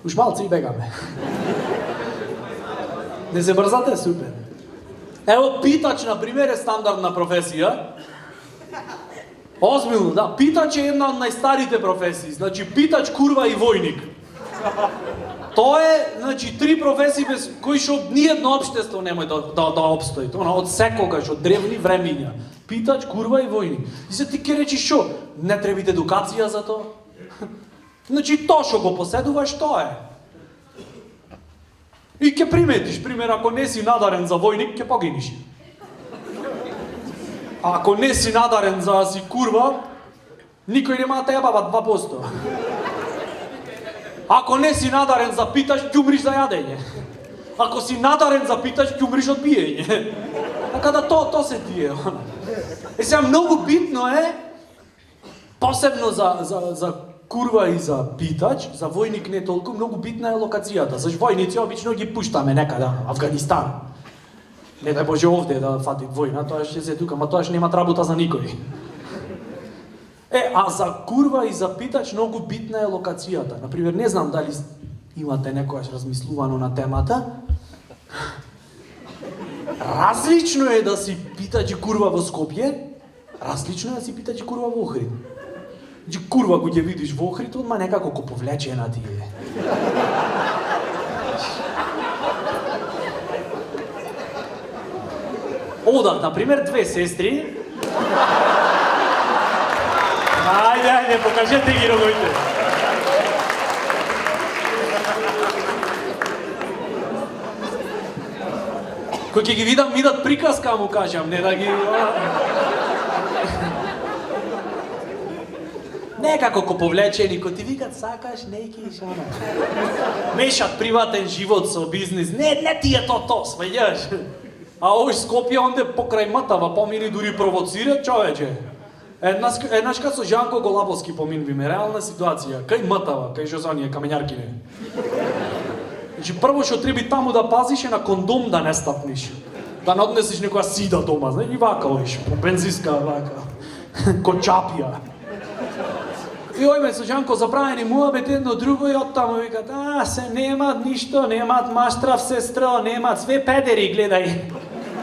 Уж малце и бегаме. Не се брзате, супер. Ево, питач, например, е стандардна професија. Озбилно, да. Питач е една од најстарите професии. Значи, питач, курва и војник. Тоа е, значи, три професии без кои што ниедно општество немој да обстои. Тоа од секогаш, од древни времиња. Питач, курва и војник. И се ти ке речиш шо? Не требите едукација за тоа? Значи, тоа што го поседуваш, тоа е. И ќе приметиш, пример, ако не си надарен за војник, ќе погиниш. А ако не си надарен за си курва, никој нема да те јабава 2%. Ако не си надарен за питач, ќе умриш за јадење. Ако си надарен за питач, ќе умриш од пиење. Така да тоа се тие. Е сега многу битно е, посебно за курва и за питач, за војник не толку, многу битна е локацијата. Заш војници обично ги пуштаме некаде, Авганистан. Не дај Боже овде да фати војна, тоа ќе се тука, ма тоа ќе нема работа за никој. А за курва и за питач многу битна е локацијата. Например, не знам дали имате некојаш размислувано на темата. Различно е да си питач и курва во Скопје, различно е да си питач и курва во Охрид. Значи, курва го ќе видиш во Охрид, одма некако ко повлечена ти е. Одат, например, две сестри. Ајде, покажете ги рогоите. Кој ќе ги видам, видат приказка, му кажам, не да ги... Некако ко повлечени, кој ти викат, сакаш, неки, шана. Мешат приватен живот со бизнис, не ти е то, сваѓаш. А овој Скопје, онде покрај Мтава помини дури провоцира, човече. Еднашка со Жанко Голабовски поминвиме, реална ситуација, кај Мтава, кај Жозонија, камењаркине. Значи, прво што треба таму да пазиш е на кондом да не стапниш. Да не однесиш некоја сида дома, знаеш, и вака овиш, по бензиска, вака, ко чапија. И ојме со Жанко заправени муабет едно друго и оттаму викат, се немат ништо, немат маштрав сестро, немат све педери, гледај.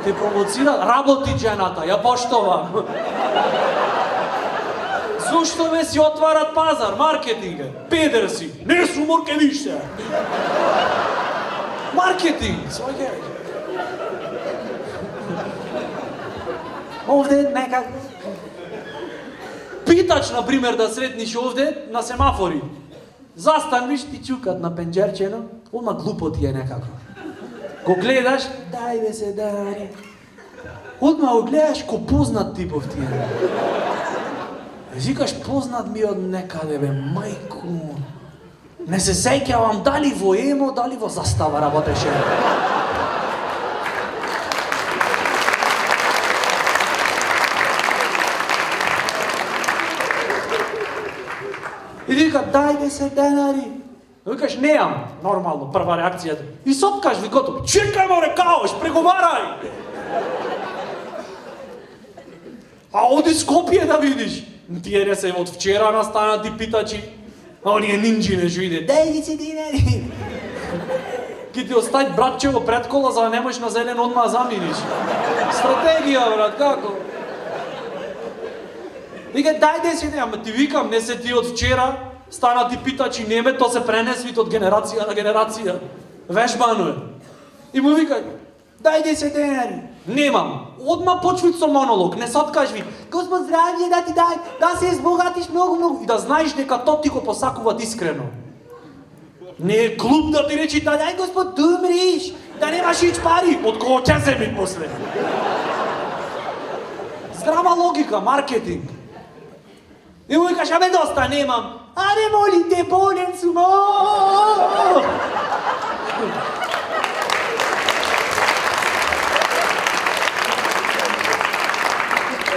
Те провоцират, работи жената, ја поштова. Зошто ме си отварат пазар, маркетинг е, педер си, не су моркевиш се. Маркетинг, сваѓај. Овде некак... Питач, например, да сретниш овде на семафори. Застанвиш, ти чукат на пенџерчено, одма глупо ти е некако. Го гледаш, дај бе се дари. Одма го гледаш, ко познат типов ти е. Викаш, познат ми од некаде бе, мајку. Не се сеќавам дали во емо, дали во Застава работеше. И вика, дај 10 денари. Викаш, неам, нормално, прва реакција. И сопкаш викото, чекај море, каош, преговарај. А оди Скопје да видиш. Тие не се од вчера настанати питачи. А оние нинџи што иде, дај 10 денари. Ки ти остави братчево пред кола, за да не можеш на зелен одма заминиш. Стратегија, брат, како? Вика, дај 10 денари, ама ти викам, не се ти од вчера, станати питачи неме, то се пренесвит од генерација на генерација. Вежбано е. И му вика, дај 10 денари. Немам. Одма почвит со монолог, не се откажви. Господ здравје, да ти дај, да се избогатиш многу. И да знаеш дека то ти го посакуваат искрено. Не е клуб да ти речи, да дај Господ, да умриш, да немаш ич пари, од кого ќе земи после. Здрава логика, маркетинг. И му викаш, абе доста, немам. Аре, молим те, болен сум.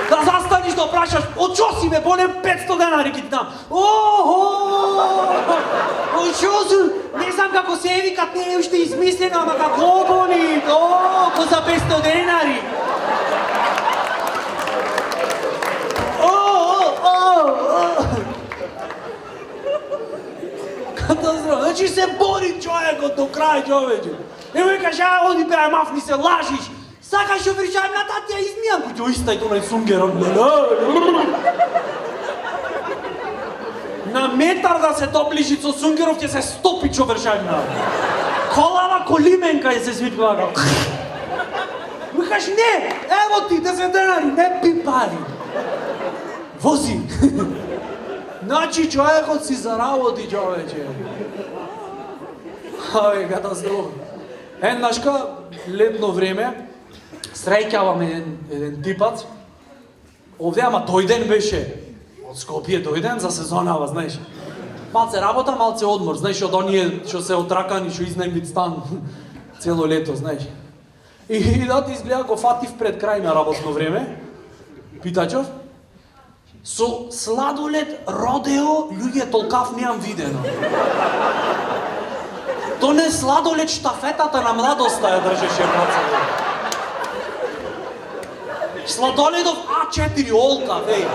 Да застаниш да прашаш, од шо си бе, болен 500 денари ки ти дам. Од шо сум? Не знам како се викат, не е уште измислено, ама како боли. Ко за 500 денари. Катастрофа. Значи се бори човекот до крај, човече. И ми каже, оди бе, мафни се, лажиш. Сакаш ја вричаем на татија измијан, кој ќе истај тој сунгером. На метар да се доближи со сунгеров ќе се стопи човечаем на. Колава колименка ја се свитва. Викаш, не, ево ти 10 денари, не пи пари. Вози. Значи човекот си заработи, човече. Катастрофа. Еднашка, летно време, среќаваме еден типац. Овде, ама тој ден беше. Од Скопје дојден за сезонава, знаеш. Малце работа, малце одмор, знаеш, од оние што се отракани, што изнемвит стан цело лето, знаеш. И да ти изгледа го фатив пред крај на работно време. Питачов, со сладолед родео луѓе толкав неам видено. То не сладолед штафетата на младоста ја држеше бацата. Сладоледов А4 олка, веј.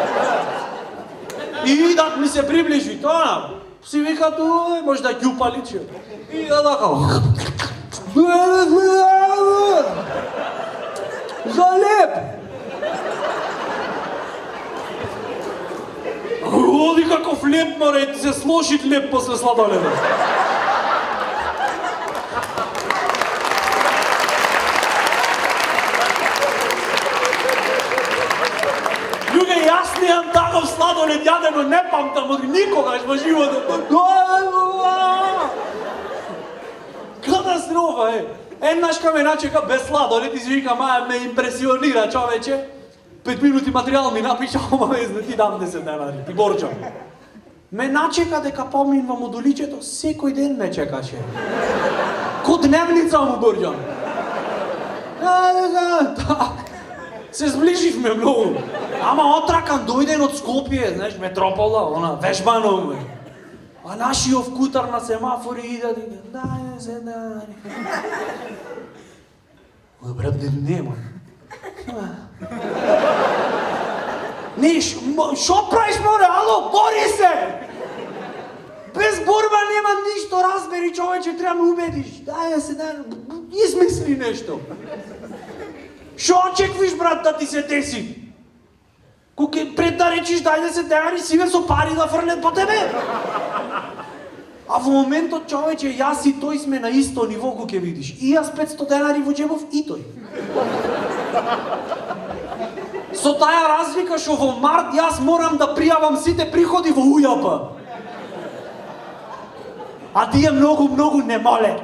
И идат ми се приближи, тоа си вика тоа, може да ќупа личи. И да така. За леп! Оди каков леп мора и ти се сложит леп после сладоледа. Луѓе, јас неам таков сладолед јадено, не памтам од никогаш во животот. Катастрофа е. Еднашка ме начека без сладолед и си вика, маја ме импресионира човече. 5 минути материјал ми напиша, ама везне, ти дам 10 денари, ти борчам. Ме начека дека поминвам од уличето, секој ден ме чекаше. Ко дневница му борчам. Се сближивме многу. Ама отракан дојден од Скопје, знаеш, метропола, она, вежбано. А нашиот кутар на семафори иде, дај се денари. Брат, нема. Не, шо правиш, море, ало, бори се! Без борба нема ништо, разбери, човече, треба ме убедиш. Дај се денари, измисли нешто. Шо очеквиш, брат, да ти се деси? Кој пред да речиш дај 10 денари, сиве со пари да фрлет по тебе? А во моментот, човече, јас и тој сме на исто ниво, кој ќе видиш. И јас 500 денари во джебов, и тој. Со таја разлика што во март јас морам да пријавам сите приходи во УЈП. А тие многу не молет.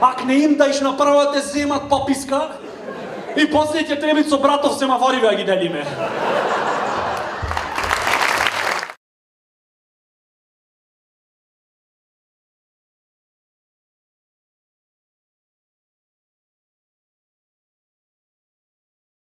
Ак не им даиш на прва те земат пописка, и после ќе треба со братов семафори да ги делиме.